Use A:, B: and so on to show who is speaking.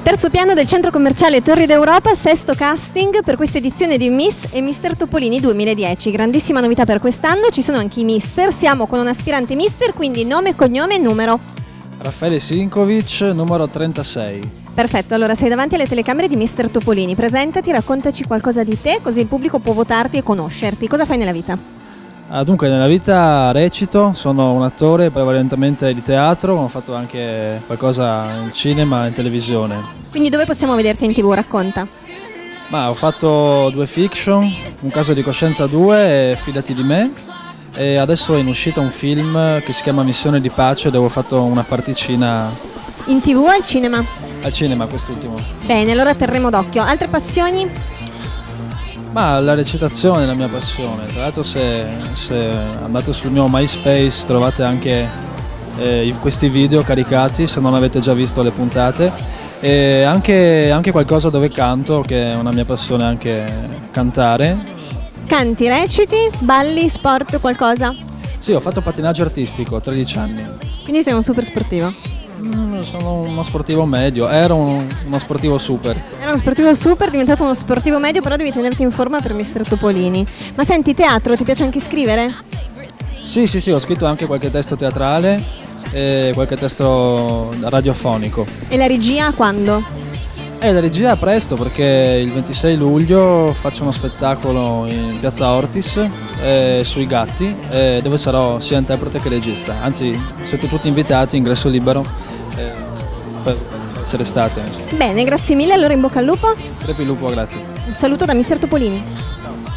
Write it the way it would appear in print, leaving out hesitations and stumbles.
A: Terzo piano del centro commerciale Torri d'Europa, sesto casting per questa edizione di Miss e Mister Topolini 2010. Grandissima novità per quest'anno, ci sono anche i mister, siamo con un aspirante mister, quindi nome, cognome e numero.
B: Raffaele Sinkovic, numero 36.
A: Perfetto, allora sei davanti alle telecamere di Mister Topolini, presentati, raccontaci qualcosa di te, così il pubblico può votarti e conoscerti. Cosa fai nella vita?
B: Dunque, nella vita recito, sono un attore prevalentemente di teatro, ho fatto anche qualcosa in cinema e in televisione.
A: Quindi dove possiamo vederti in TV? Racconta.
B: Ma ho fatto 2 fiction, Un caso di coscienza 2 e Fidati di me, e adesso è in uscita un film che si chiama Missione di pace, dove ho fatto una particina
A: In TV o al cinema?
B: al cinema, quest'ultimo.
A: Bene, allora terremo d'occhio. Altre passioni?
B: Ma la recitazione è la mia passione, tra l'altro se andate sul mio MySpace trovate anche questi video caricati, se non avete già visto le puntate, e anche qualcosa dove canto, che è una mia passione anche cantare.
A: Canti, reciti, balli, sport, qualcosa?
B: Sì, ho fatto pattinaggio artistico, 13 anni.
A: Quindi sei un super sportivo.
B: Sono uno sportivo medio, ero uno sportivo super.
A: Era uno sportivo super, è diventato uno sportivo medio, però devi tenerti in forma per Mister Topolini. Ma senti, teatro, ti piace anche scrivere?
B: Sì, ho scritto anche qualche testo teatrale e qualche testo radiofonico.
A: E la regia quando?
B: La regia presto, perché il 26 luglio faccio uno spettacolo in Piazza Ortis sui gatti, dove sarò sia interprete che regista. Anzi, siete tutti invitati, ingresso libero per essere state.
A: Bene, grazie mille, allora in bocca al lupo.
B: Crepi il lupo, grazie.
A: Un saluto da Mister Topolini.
B: Ciao.